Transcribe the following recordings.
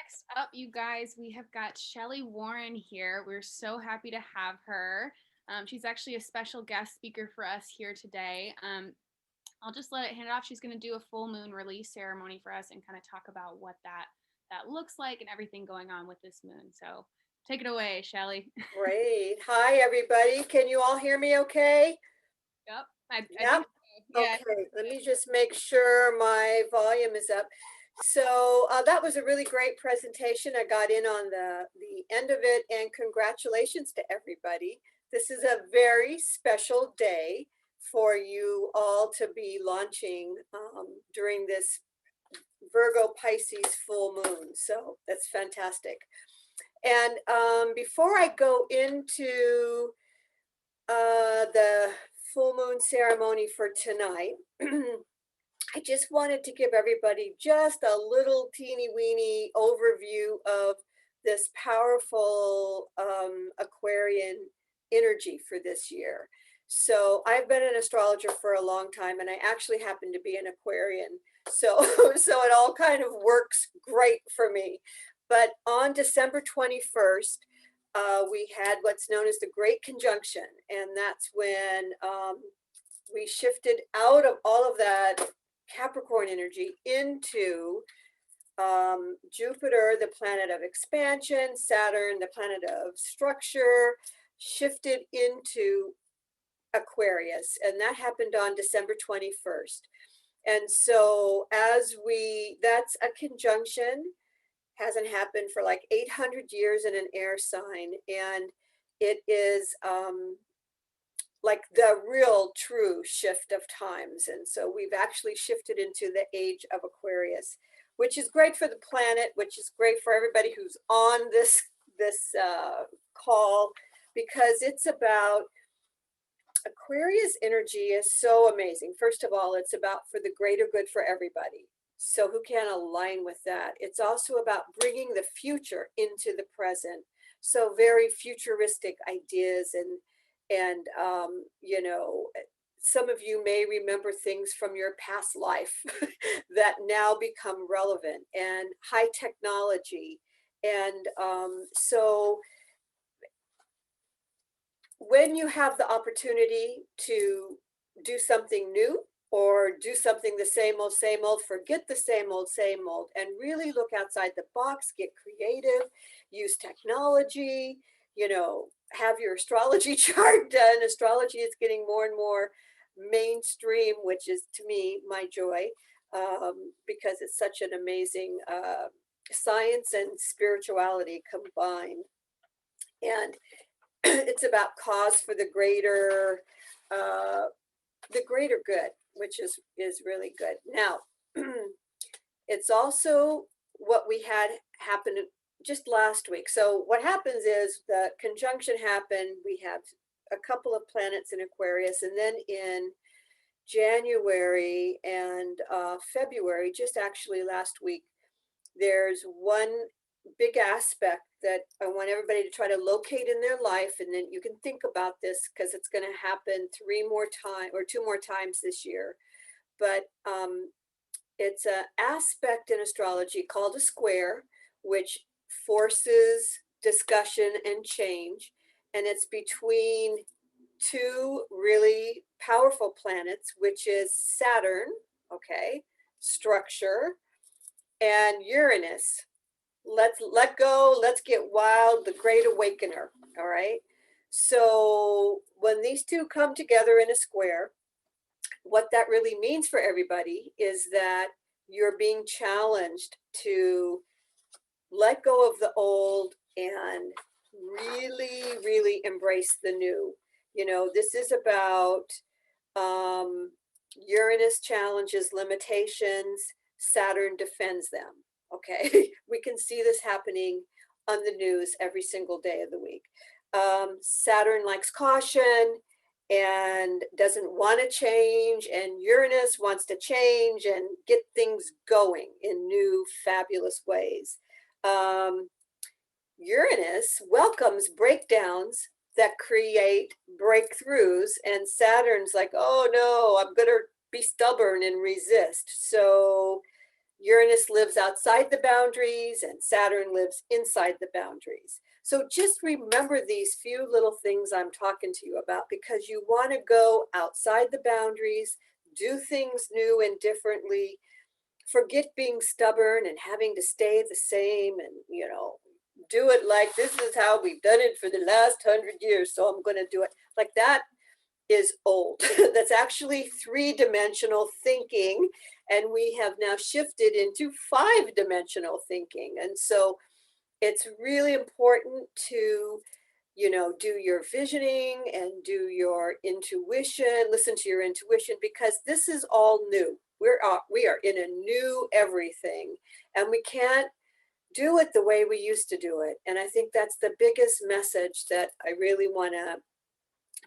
Next up, you guys, we have got Shelley Warren here. We're so happy to have her. She's actually a special guest speaker for us here today. I'll just hand it off. She's going to do a full moon release ceremony for us and kind of talk about what that looks like and everything going on with this moon. So take it away, Shelley. Great. Hi, everybody. Can you all hear me okay? Yep, I Yep. think so. Yeah. Okay, let me just make sure my volume is up. So that was a really great presentation. I got in on the end of it, and congratulations to everybody. This is a very special day for you all to be launching during this Virgo Pisces full moon. So that's fantastic. And before I go into the full moon ceremony for tonight, I just wanted to give everybody just a little teeny weeny overview of this powerful Aquarian energy for this year. So I've been an astrologer for a long time, and I actually happen to be an Aquarian. So, so it all kind of works great for me. But on December 21st, we had what's known as the Great Conjunction, and that's when we shifted out of all of that Capricorn energy into Jupiter, the planet of expansion, Saturn, the planet of structure, shifted into Aquarius, and that happened on December 21st. And so that's a conjunction, hasn't happened for like 800 years in an air sign, and it is like the real true shift of times. And so we've actually shifted into the age of Aquarius, which is great for the planet, which is great for everybody who's on this call, because it's about Aquarius energy is so amazing. First of all, it's about for the greater good for everybody. So who can align with that? It's also about bringing the future into the present. So very futuristic ideas and you know, some of you may remember things from your past life that now become relevant, and high technology. And so when you have the opportunity to do something new or do something the same old, forget the same old, and really look outside the box, get creative, use technology, you know, have your astrology chart done. Astrology is getting more and more mainstream, which is to me my joy, because it's such an amazing science and spirituality combined. And it's about cause for the greater good, which is really good. Now, it's also what we had happen just last week. So what happens is the conjunction happened. We have a couple of planets in Aquarius, and then in January and February, just actually last week, there's one big aspect that I want everybody to try to locate in their life, and then you can think about this because it's going to happen 2 more times this year. But it's an aspect in astrology called a square, which forces discussion and change, and it's between two really powerful planets, which is Saturn, okay, structure, and Uranus. Let's let go, let's get wild, the great awakener. All right. So when these two come together in a square, what that really means for everybody is that you're being challenged to let go of the old and really embrace the new. You know, this is about Uranus challenges limitations, Saturn defends them. Okay, we can see this happening on the news every single day of the week. Saturn likes caution and doesn't want to change, and Uranus wants to change and get things going in new, fabulous ways. Uranus welcomes breakdowns that create breakthroughs, and Saturn's like, oh no, I'm going to be stubborn and resist. So Uranus lives outside the boundaries and Saturn lives inside the boundaries. So just remember these few little things I'm talking to you about, because you want to go outside the boundaries, do things new and differently, forget being stubborn and having to stay the same, and, you know, do it like this is how we've done it for the last 100 years, so I'm going to do it like that. Is old. That's actually three-dimensional thinking, and we have now shifted into five-dimensional thinking. And so it's really important to, you know, do your visioning and do your intuition, listen to your intuition, because this is all new. We are in a new everything, and we can't do it the way we used to do it. And I think that's the biggest message that I really want to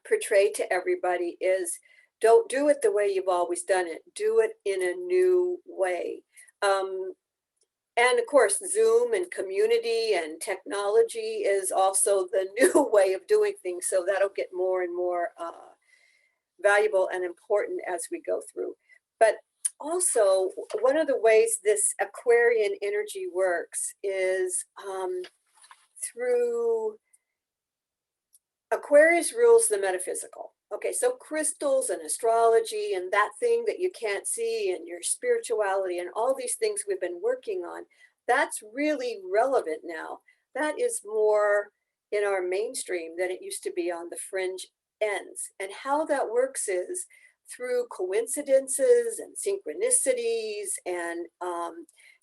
portray to everybody is, don't do it the way you've always done it. Do it in a new way. And of course, Zoom and community and technology is also the new way of doing things. So that'll get more and more valuable and important as we go through. But also, one of the ways this Aquarian energy works is through Aquarius rules the metaphysical. Okay, so crystals and astrology and that thing that you can't see and your spirituality and all these things we've been working on, that's really relevant now. That is more in our mainstream than it used to be on the fringe ends. And how that works is through coincidences and synchronicities, and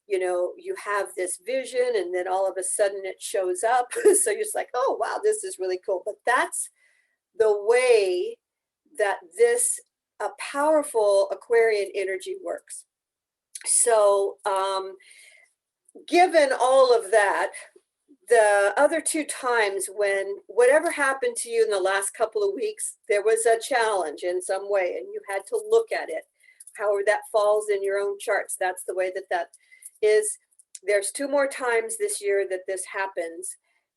you know, you have this vision and then all of a sudden it shows up. So you're just like, oh, wow, this is really cool. But that's the way that this powerful Aquarian energy works. So given all of that, the other two times when whatever happened to you in the last couple of weeks, there was a challenge in some way and you had to look at it. However that falls in your own charts, that's the way that that is. There's two more times this year that this happens.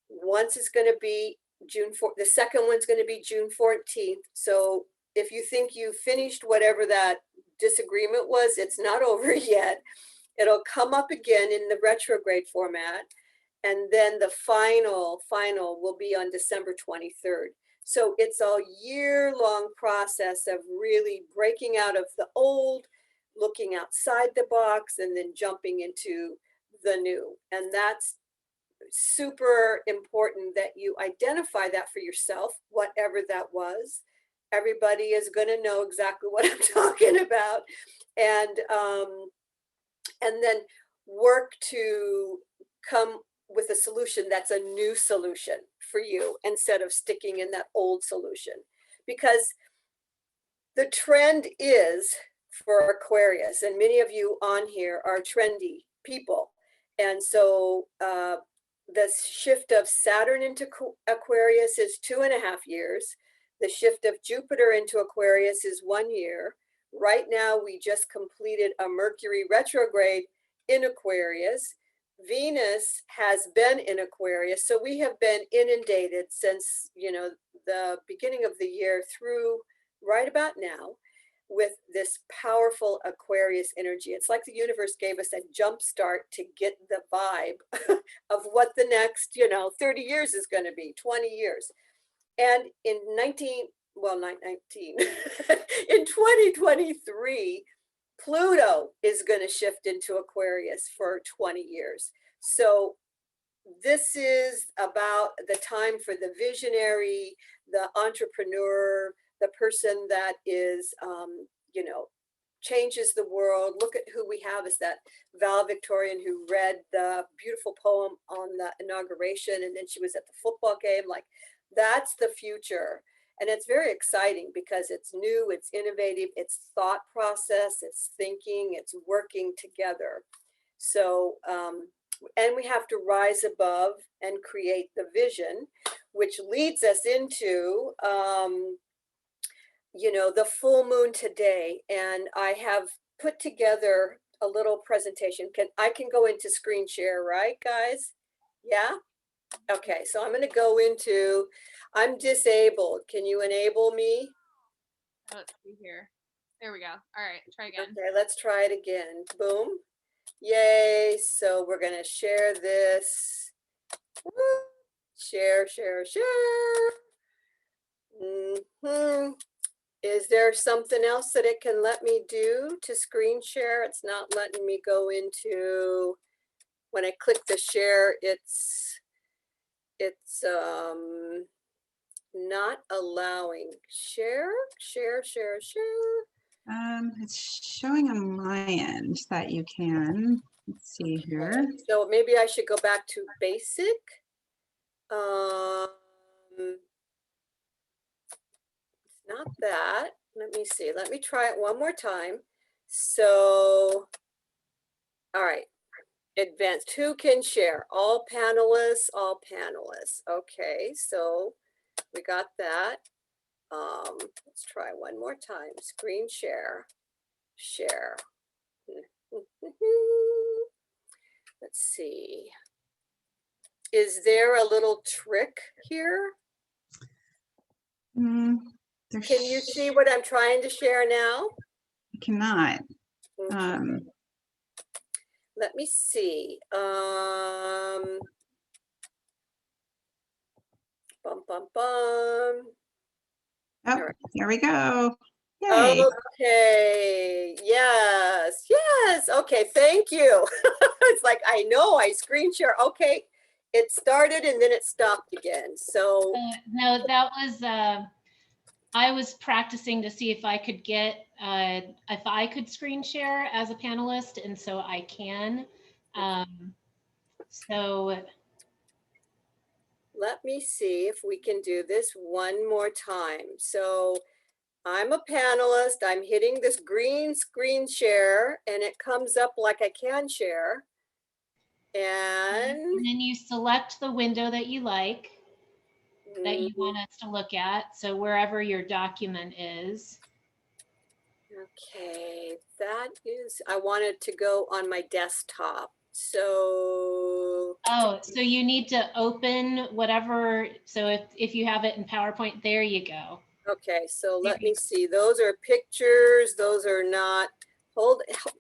Once it's going to be June 4th. The second one's going to be June 14th. So if you think you finished whatever that disagreement was, it's not over yet. It'll come up again in the retrograde format. And then the final will be on December 23rd. So it's a year-long process of really breaking out of the old, looking outside the box, and then jumping into the new. And that's super important that you identify that for yourself, whatever that was. Everybody is going to know exactly what I'm talking about. And then work to come with a solution that's a new solution for you instead of sticking in that old solution. Because the trend is for Aquarius, and many of you on here are trendy people. And so the shift of Saturn into Aquarius is 2.5 years. The shift of Jupiter into Aquarius is 1 year. Right now, we just completed a Mercury retrograde in Aquarius. Venus has been in Aquarius, so we have been inundated since, you know, the beginning of the year through right about now with this powerful Aquarius energy. It's like the universe gave us a jump start to get the vibe of what the next, 30 years is going to be, 20 years. And in 2023, Pluto is going to shift into Aquarius for 20 years. So this is about the time for the visionary, the entrepreneur, the person that is, changes the world. Look at who we have, is that valedictorian who read the beautiful poem on the inauguration, and then she was at the football game. Like, that's the future. And it's very exciting because it's new, it's innovative, it's thought process, it's thinking, it's working together. So, and we have to rise above and create the vision, which leads us into, the full moon today. And I have put together a little presentation. I can go into screen share, right, guys? Yeah? Okay, so I'm going to go into, I'm disabled. Can you enable me? Let's see here. There we go. All right, try again. Okay, let's try it again. Boom. Yay. So we're going to share this. Woo. Share, share, share. Is there something else that it can let me do to screen share? It's not letting me go into, when I click the share, it's not allowing. Share. It's showing on my end that you can. Let's see here. Okay. So maybe I should go back to basic. It's not that. Let me see. Let me try it one more time. So, all right. Advanced. Who can share? All panelists, all panelists. Okay, so we got that. Let's try one more time. Screen share. Share. Let's see. Is there a little trick here? Can you see what I'm trying to share now? I cannot. Okay. Let me see. Bum, bum, bum. Oh, Right. here we go. Yay. Okay. Yes. Yes. Okay. Thank you. It's like, I know I screen share. Okay. It started and then it stopped again. So no, that was I was practicing to see if I could get if I could screen share as a panelist, and so I can. So let me see if we can do this one more time. So I'm a panelist. I'm hitting this green screen share and it comes up like I can share. And then you select the window that you like, that you want us to look at. So wherever your document is. Okay, that is, I wanted to go on my desktop. So. Oh, so you need to open whatever. So if you have it in PowerPoint, there you go. Okay, so let me see. Those are pictures. Those are not.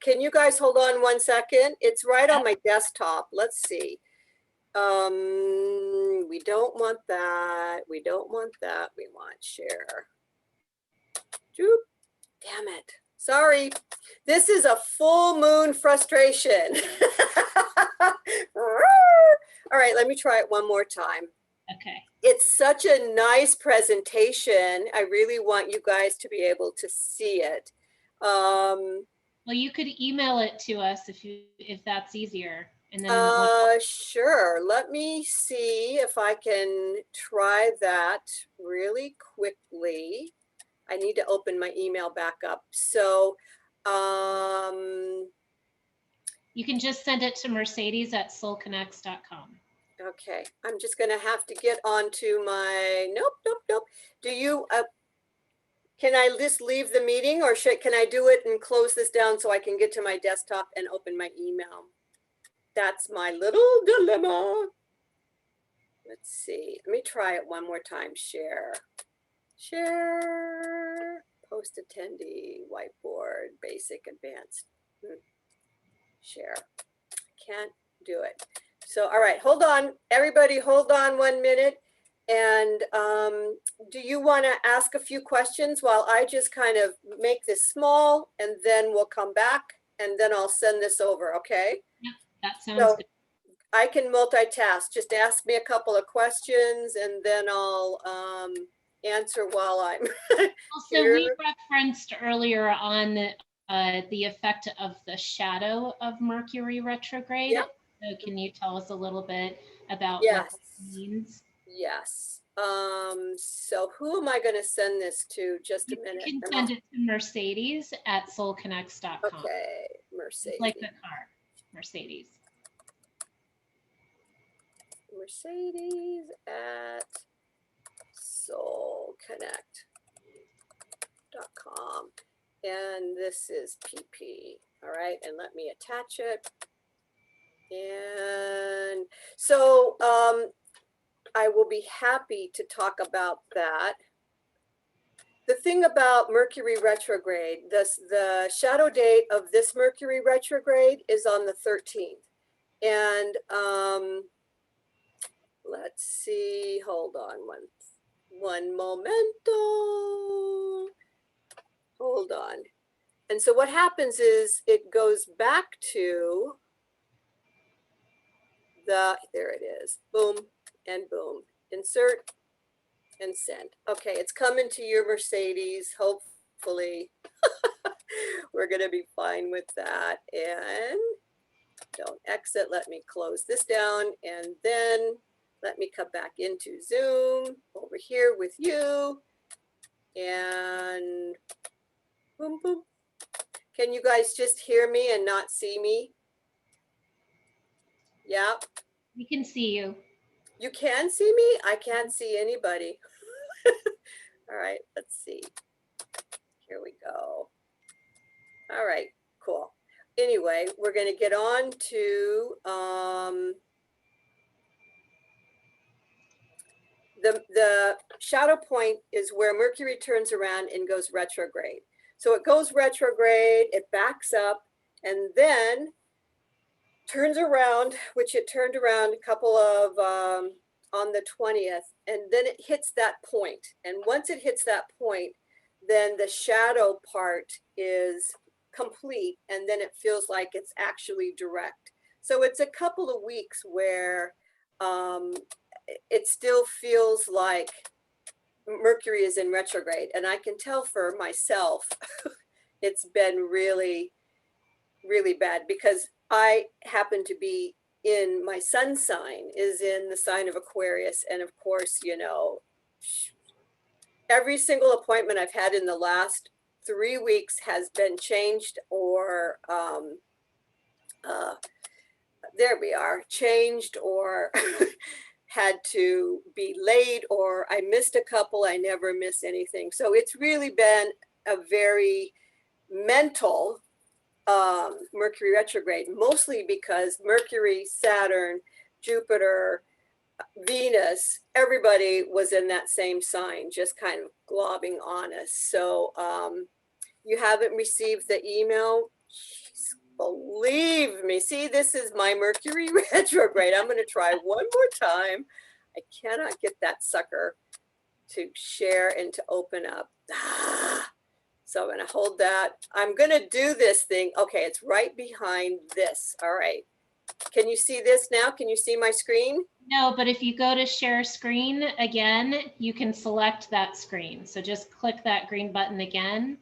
Can you guys hold on 1 second? It's right on my desktop. Let's see. We don't want that. We don't want that. We want share. Droop. Damn it. Sorry. This is a full moon frustration. All right, let me try it one more time. Okay. It's such a nice presentation. I really want you guys to be able to see it. Well, you could email it to us if that's easier. And then sure. Let me see if I can try that really quickly. I need to open my email back up. So you can just send it to Mercedes at SoulConX.com. Okay, I'm just gonna have to get onto my, nope. Do you, can I just leave the meeting or can I do it and close this down so I can get to my desktop and open my email? That's my little dilemma. Let's see, let me try it one more time. Share, post attendee, whiteboard, basic, advanced. Share, can't do it. So, all right, hold on. Everybody hold on 1 minute. And do you want to ask a few questions while I just kind of make this small and then we'll come back and then I'll send this over, okay? Yep, that sounds good. I can multitask. Just ask me a couple of questions and then I'll answer while I'm Also, we referenced earlier on the effect of the shadow of Mercury retrograde. Yep. So can you tell us a little bit about Yes. what that means? Yes. So who am I going to send this to? Just a minute. You can send it to Mercedes at SoulConX.com. Okay, Mercedes. It's like the car, Mercedes. Mercedes at SoulConnect.com. And this is PP. All right, and let me attach it. And so I will be happy to talk about that. the thing about Mercury retrograde, the shadow date of this Mercury retrograde is on the 13th. And let's see, hold on one momento. Hold on. And so what happens is it goes back to there it is, boom and boom, insert and send. Okay, it's coming to your Mercedes, hopefully. We're gonna be fine with that. And don't exit, let me close this down, and then let me come back into Zoom over here with you. And boom, boom. Can you guys just hear me and not see me? Yeah. We can see you. You can see me? I can't see anybody. All right, let's see. Here we go. All right, cool. Anyway, we're going to get on to the shadow point is where Mercury turns around and goes retrograde. So it goes retrograde, it backs up, and then turns around, which it turned around a couple of on the 20th, and then it hits that point. And once it hits that point, then the shadow part is complete, and then it feels like it's actually direct. So it's a couple of weeks where it still feels like Mercury is in retrograde. And I can tell for myself, it's been really, really bad because I happen to be in my sun sign is in the sign of Aquarius. And of course, you know, every single appointment I've had in the last 3 weeks has been changed or there we are, changed or had to be late, or I missed a couple. I never miss anything. So it's really been a very mental Mercury retrograde, mostly because Mercury, Saturn, Jupiter, Venus, everybody was in that same sign, just kind of globbing on us. So you haven't received the email? Jeez, believe me. See, this is my Mercury retrograde. I'm going to try one more time. I cannot get that sucker to share and to open up. So I'm going to hold that. I'm going to do this thing. Okay, it's right behind this. All right. Can you see this now? Can you see my screen? No, but if you go to share screen again, you can select that screen. So just click that green button again,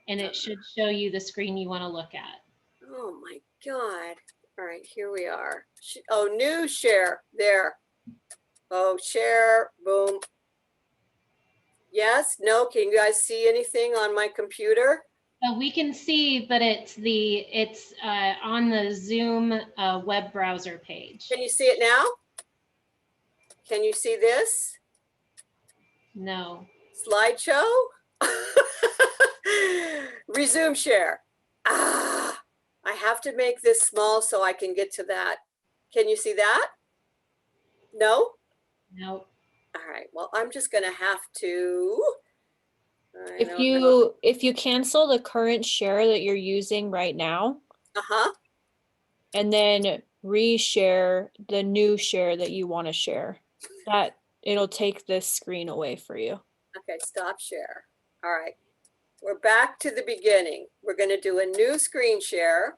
and it should show you the screen you want to look at. Oh my God. All right, here we are. Oh, new share. There. Oh, share. Boom. Yes? No? Can you guys see anything on my computer? We can see, but it's on the Zoom web browser page. Can you see it now? Can you see this? No. Slideshow? Resume share. I have to make this small so I can get to that. Can you see that? No? No. All right, well, I'm just gonna have to. If you cancel the current share that you're using right now, and then reshare the new share that you want to share, that it'll take this screen away for you. Okay, stop share. All right, we're back to the beginning. We're going to do a new screen share.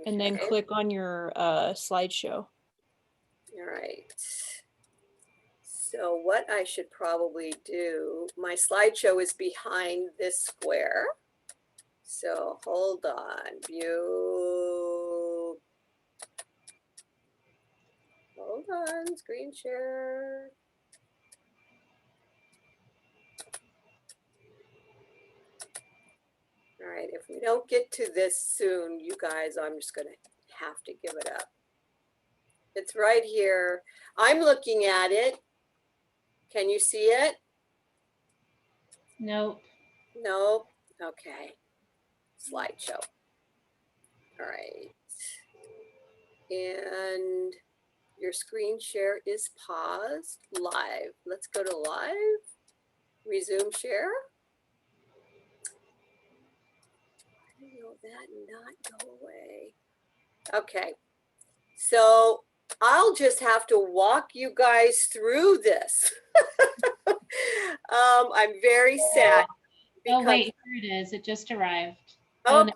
And then Okay. click on your slideshow. All right. So what I should probably do, my slideshow is behind this square. So hold on, view. Hold on, screen share. All right, if we don't get to this soon, you guys, I'm just gonna have to give it up. It's right here. I'm looking at it. Can you see it? Nope. Nope. Okay. Slideshow. All right. And your screen share is paused live. Let's go to live. Resume share. that not go away? Okay, so I'll just have to walk you guys through this. I'm very sad Oh, because, wait, here it is. It just arrived. oh, no.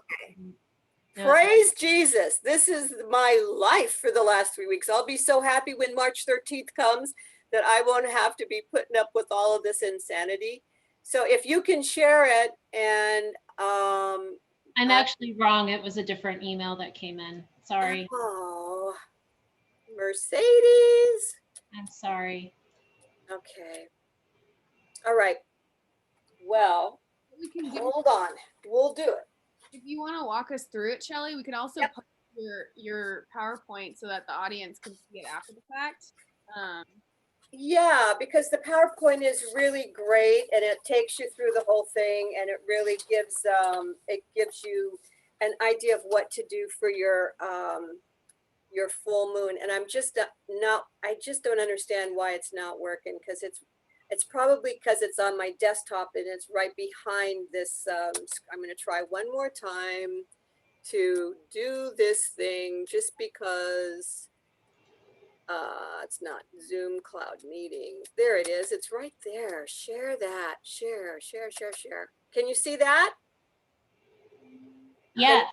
No. praise Jesus. This is my life for the last 3 weeks. I'll be so happy when March 13th comes that I won't have to be putting up with all of this insanity. So if you can share it, and I'm actually wrong. It was a different email that came in. Sorry. oh, Mercedes. I'm sorry. Okay. All right. Well, We can do, hold on. We'll do it. if you want to walk us through it, Shelley, we can also Yep. post your PowerPoint so that the audience can see it after the fact. Yeah, because the PowerPoint is really great, and it takes you through the whole thing, and it really gives you an idea of what to do for your full moon. And I'm just I just don't understand why it's not working, because it's probably because it's on my desktop and it's right behind this. I'm going to try one more time to do this thing, just because it's not Zoom Cloud Meetings. There it is. It's right there. Share that. Share. Can you see that? Yes.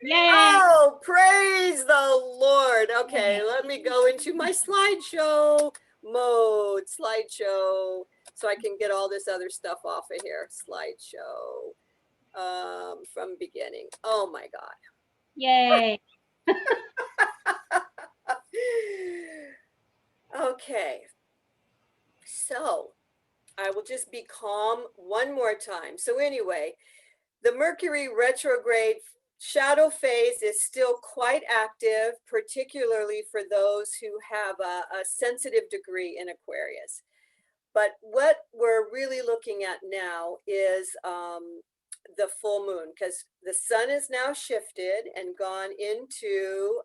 Yay. Oh, praise the Lord. Okay, let me go into my slideshow mode. Slideshow. So I can get all this other stuff off of here. Slideshow. From beginning. Oh my God. Yay. Okay, so I will just be calm one more time. So anyway, the Mercury retrograde shadow phase is still quite active, particularly for those who have a sensitive degree in Aquarius. But what we're really looking at now is the full moon, because the sun is now shifted and gone into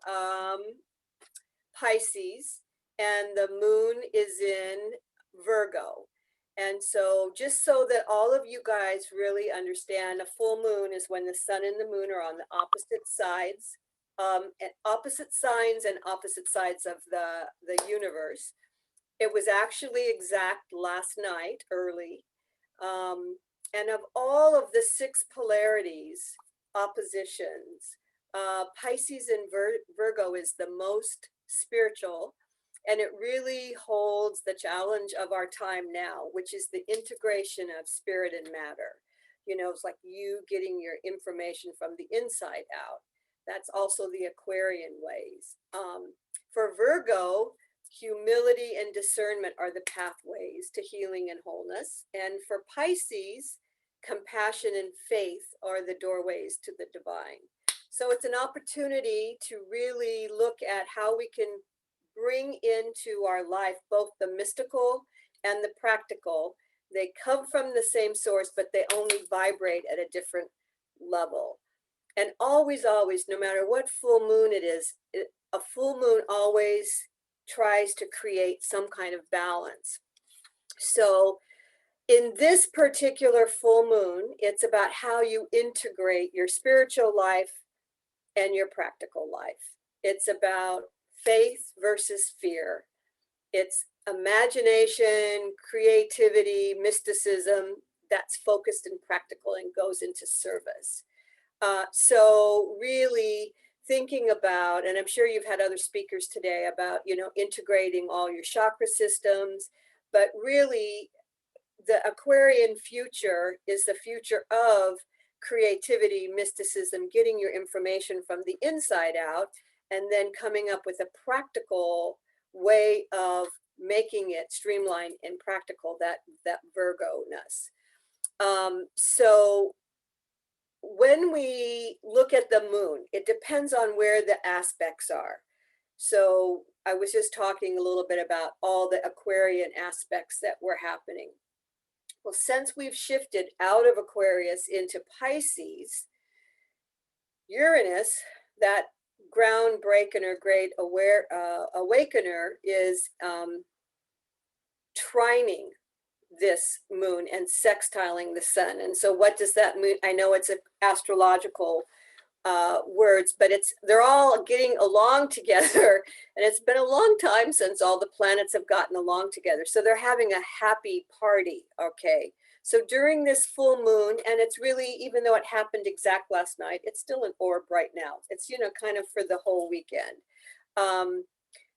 Pisces, and the moon is in Virgo. And so just so that all of you guys really understand, a full moon is when the sun and the moon are on the opposite sides, and opposite signs and opposite sides of the universe. It was actually exact last night, early. And of all of the 6 polarities, oppositions, Pisces and Virgo is the most spiritual, and it really holds the challenge of our time now, which is the integration of spirit and matter. You know, it's like you getting your information from the inside out. That's also the Aquarian ways. For Virgo, humility and discernment are the pathways to healing and wholeness. And for Pisces, compassion and faith are the doorways to the divine. So it's an opportunity to really look at how we can bring into our life both the mystical and the practical. They come from the same source, but they only vibrate at a different level. And always, always, no matter what full moon it is, a full moon always tries to create some kind of balance. So in this particular full moon, it's about how you integrate your spiritual life and your practical life. It's about faith versus fear. It's imagination, creativity, mysticism that's focused and practical and goes into service. So really thinking about, and I'm sure you've had other speakers today about, you know, integrating all your chakra systems, but really the Aquarian future is the future of creativity, mysticism, getting your information from the inside out, and then coming up with a practical way of making it streamlined and practical, that Virgo-ness. So when we look at the moon, it depends on where the aspects are. So I was just talking a little bit about all the Aquarian aspects that were happening. Well, since we've shifted out of Aquarius into Pisces, Uranus, that groundbreaker or great awakener, is trining this moon and sextiling the sun. And so what does that mean? I know it's an astrological words, but they're all getting along together. And it's been a long time since all the planets have gotten along together. So they're having a happy party, okay? So during this full moon, and it's really, even though it happened exact last night, it's still an orb right now. It's, you know, kind of for the whole weekend.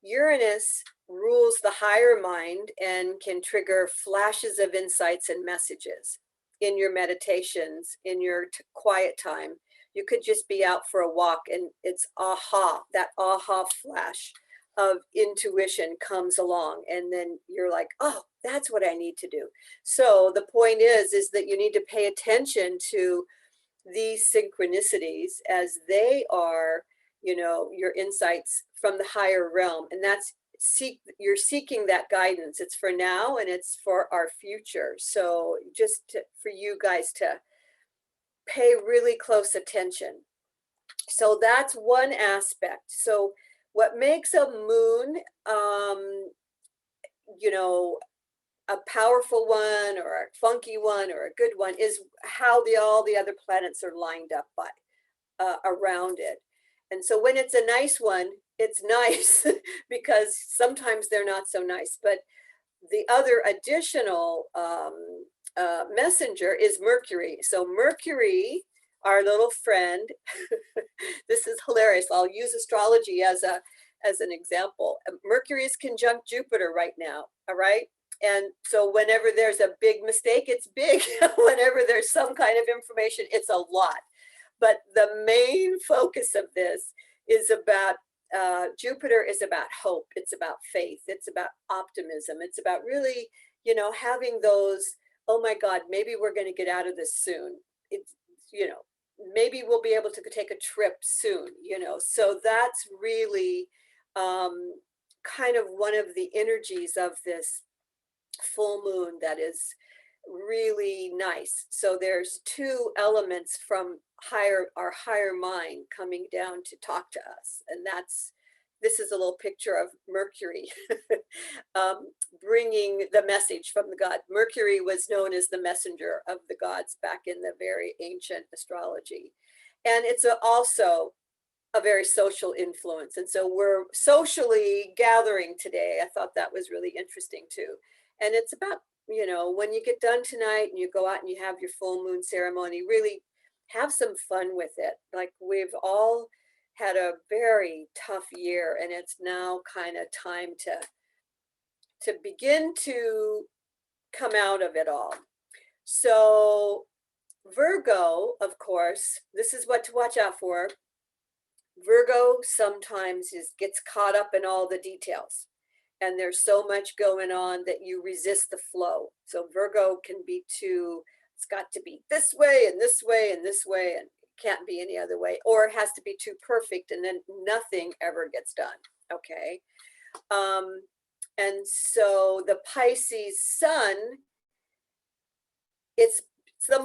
Uranus rules the higher mind and can trigger flashes of insights and messages in your meditations, in your quiet time. You could just be out for a walk and it's aha, that aha flash of intuition comes along, and then you're like, oh, that's what I need to do. So the point is that you need to pay attention to these synchronicities as they are, you know, your insights from the higher realm. And that's you're seeking that guidance. It's for now and it's for our future. So for you guys to pay really close attention. So that's one aspect. So what makes a moon, you know, a powerful one or a funky one or a good one is how all the other planets are lined up around it. And so when it's a nice one, it's nice because sometimes they're not so nice. But the other additional messenger is Mercury. So Mercury, our little friend, this is hilarious. I'll use astrology as an example. Mercury is conjunct Jupiter right now, all right? And so whenever there's a big mistake, it's big. Whenever there's some kind of information, it's a lot. But the main focus of this is about Jupiter is about hope. It's about faith. It's about optimism. It's about really, you know, having those, oh my God, maybe we're going to get out of this soon. It's, you know, maybe we'll be able to take a trip soon, you know. So that's really kind of one of the energies of this full moon that is really nice. So there's two elements from our higher mind coming down to talk to us, and this is a little picture of Mercury bringing the message from the god. Mercury was known as the messenger of the gods back in the very ancient astrology, and it's also a very social influence. And so we're socially gathering today. I thought that was really interesting too. And it's about, you know, when you get done tonight and you go out and you have your full moon ceremony, really have some fun with it. Like, we've all had a very tough year, and it's now kind of time to begin to come out of it all. So Virgo, of course, this is what to watch out for. Virgo sometimes gets caught up in all the details, and there's so much going on that you resist the flow. So Virgo can be it's got to be this way and this way and this way, and can't be any other way, or it has to be too perfect, and then nothing ever gets done. Okay. And so the Pisces sun, it's the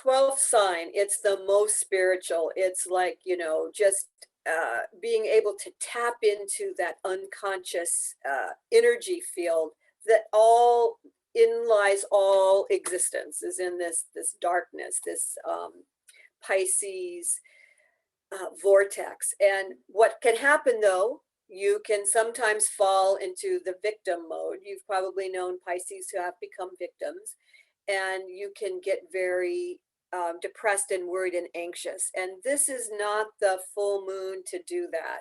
12th sign. It's the most spiritual. It's like, you know, just being able to tap into that unconscious energy field that lies all existence is in this darkness, this Pisces vortex. And what can happen though, you can sometimes fall into the victim mode. You've probably known Pisces who have become victims, and you can get very depressed and worried and anxious. And this is not the full moon to do that.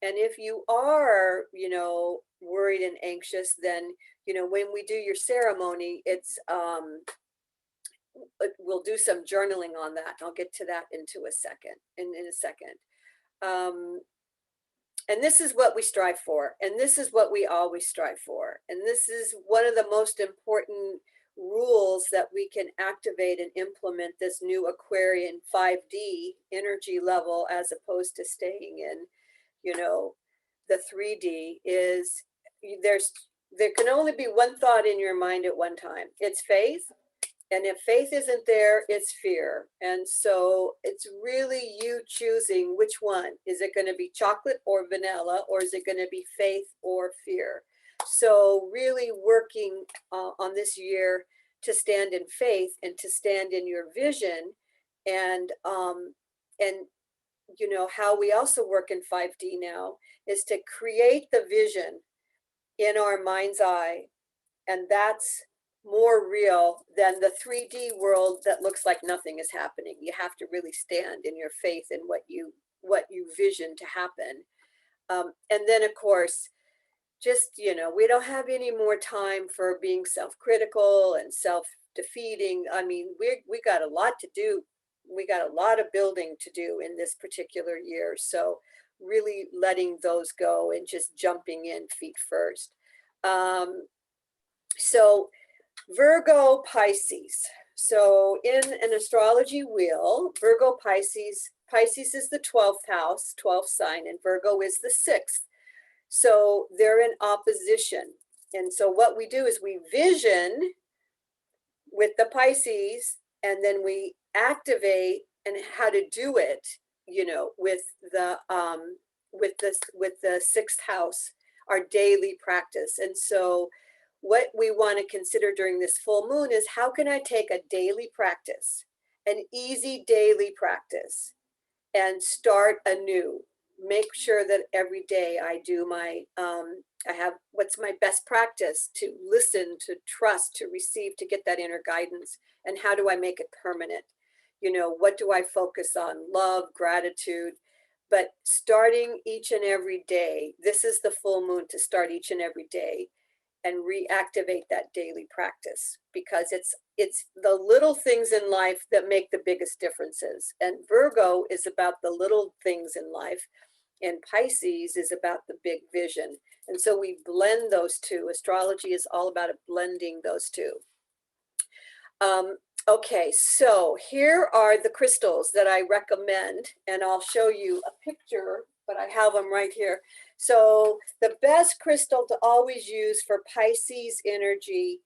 And if you are, you know, worried and anxious, then, you know, when we do your ceremony, we'll do some journaling on that. I'll get to that in a second. And this is what we strive for. And this is what we always strive for. And this is one of the most important rules that we can activate and implement this new Aquarian 5D energy level, as opposed to staying in, you know, the 3D, is there can only be one thought in your mind at one time. It's faith. And if faith isn't there, it's fear. And so it's really you choosing which one. Is it going to be chocolate or vanilla, or is it going to be faith or fear? So really working on this year to stand in faith and to stand in your vision, and you know, how we also work in 5D now is to create the vision in our mind's eye. And that's more real than the 3D world that looks like nothing is happening. You have to really stand in your faith in what you vision to happen. And then of course, just, you know, we don't have any more time for being self-critical and self-defeating. I mean, we got a lot to do. We got a lot of building to do in this particular year. So really letting those go and just jumping in feet first. So Virgo Pisces. So in an astrology wheel, Virgo Pisces is the 12th house, 12th sign, and Virgo is the 6th. So they're in opposition. And so what we do is we vision with the Pisces, and then we activate and how to do it, you know, with the 6th house, our daily practice. And so what we want to consider during this full moon is, how can I take a daily practice, an easy daily practice, and start anew? Make sure that every day I do my, I have what's my best practice to listen, to trust, to receive, to get that inner guidance. And how do I make it permanent? You know, what do I focus on? Love, gratitude. But starting each and every day, this is the full moon to start each and every day and reactivate that daily practice, because it's the little things in life that make the biggest differences. And Virgo is about the little things in life, and Pisces is about the big vision. And so we blend those two. Astrology is all about blending those two. Okay, so here are the crystals that I recommend, and I'll show you a picture, but I have them right here. So the best crystal to always use for Pisces energy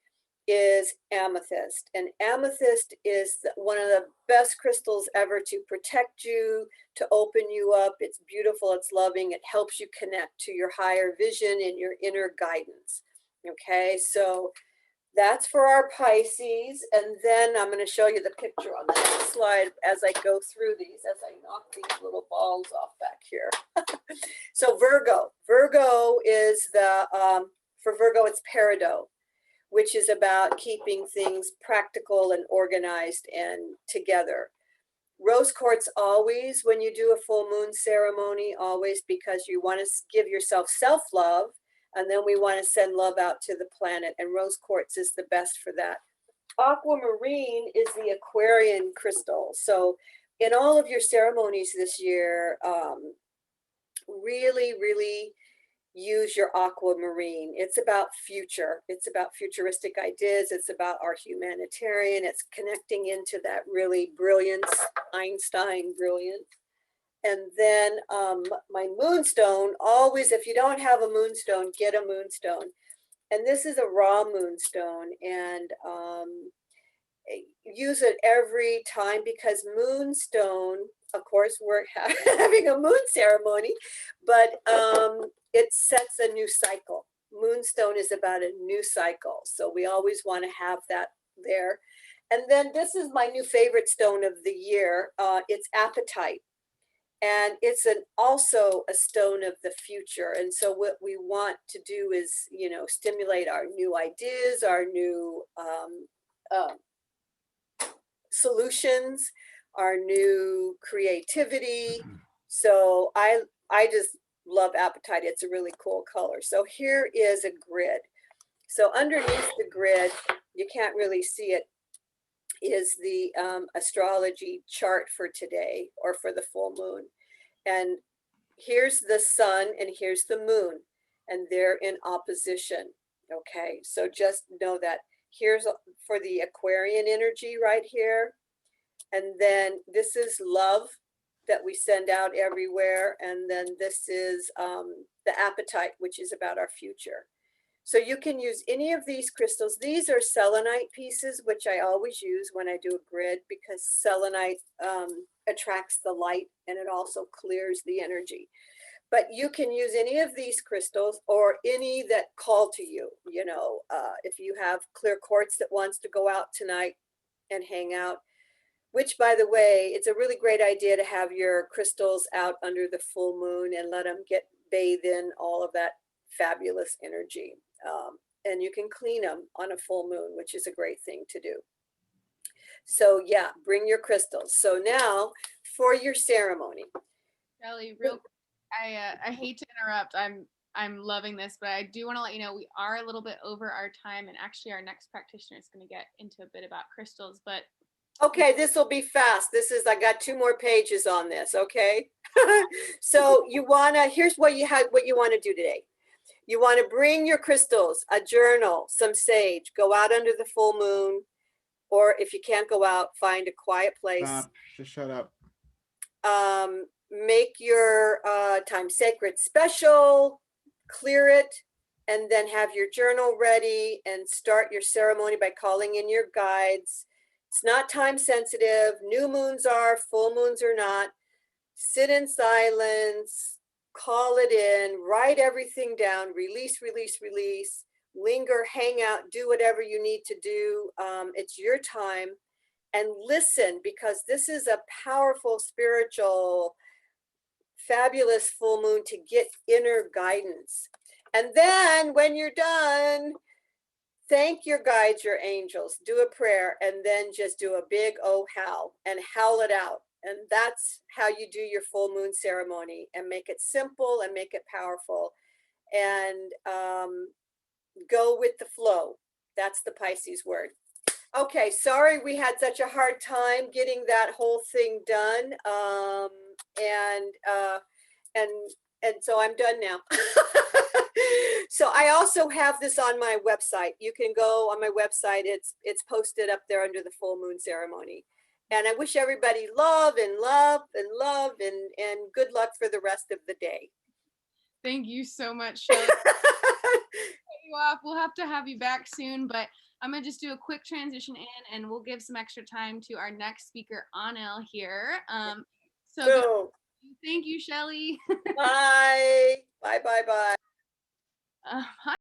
is amethyst. And amethyst is one of the best crystals ever to protect you, to open you up. It's beautiful, it's loving, it helps you connect to your higher vision and your inner guidance. Okay, so that's for our Pisces. And then I'm going to show you the picture on the next slide as I go through these, as I knock these little balls off back here. So Virgo is the, for Virgo, it's peridot, which is about keeping things practical and organized and together. Rose quartz always, when you do a full moon ceremony, always, because you want to give yourself self-love, and then we want to send love out to the planet, and rose quartz is the best for that. Aquamarine is the Aquarian crystal. So in all of your ceremonies this year, really, really use your aquamarine. It's about future. It's about futuristic ideas. It's about our humanitarian. It's connecting into that really brilliance, Einstein brilliant. And then my moonstone, always, if you don't have a moonstone, get a moonstone. And this is a raw moonstone, and use it every time, because moonstone, of course, we're having a moon ceremony, but it sets a new cycle. Moonstone is about a new cycle. So we always want to have that there. And then this is my new favorite stone of the year. It's apatite. And it's also a stone of the future. And so what we want to do is, you know, stimulate our new ideas, our new solutions, our new creativity. So I just love apatite. It's a really cool color. So here is a grid. So underneath the grid, you can't really see it, is the astrology chart for today, or for the full moon. And here's the sun and here's the moon, and they're in opposition. Okay, so just know that. Here's for the Aquarian energy right here. And then this is love that we send out everywhere. And then this is the apatite, which is about our future. So you can use any of these crystals. These are selenite pieces, which I always use when I do a grid, because selenite attracts the light, and it also clears the energy. But you can use any of these crystals, or any that call to you. You know, if you have clear quartz that wants to go out tonight and hang out, which, by the way, it's a really great idea to have your crystals out under the full moon and let them get bathed in all of that fabulous energy. And you can clean them on a full moon, which is a great thing to do. So yeah, bring your crystals. So now for your ceremony. Shelley, real quick, I hate to interrupt. I'm loving this, but I do want to let you know we are a little bit over our time, and actually our next practitioner is going to get into a bit about crystals. But Okay, this will be fast. I got 2 more pages on this, okay? So you wanna, here's what you wanna do today. You wanna bring your crystals, a journal, some sage, go out under the full moon, or if you can't go out, find a quiet place. Stop. Just shut up. Make your time sacred special, clear it, and then have your journal ready and start your ceremony by calling in your guides. It's not time sensitive. New moons are, full moons are not. Sit in silence, call it in, write everything down, release, release, release, linger, hang out, do whatever you need to do. It's your time. And listen, because this is a powerful, spiritual, fabulous full moon to get inner guidance. And then when you're done, thank your guides, your angels, do a prayer, and then just do a big oh howl and howl it out. And that's how you do your full moon ceremony, and make it simple and make it powerful, and go with the flow. That's the Pisces word. Okay, sorry we had such a hard time getting that whole thing done. And so I'm done now. So I also have this on my website. You can go on my website. It's posted up there under the full moon ceremony. And I wish everybody love and love and love and good luck for the rest of the day. thank you so much, Shelley. Cut you off. We'll have to have you back soon, but I'm gonna just do a quick transition in, and we'll give some extra time to our next speaker, Anil here. So Thank you, Shelley. bye. Bye, bye, bye. Hi.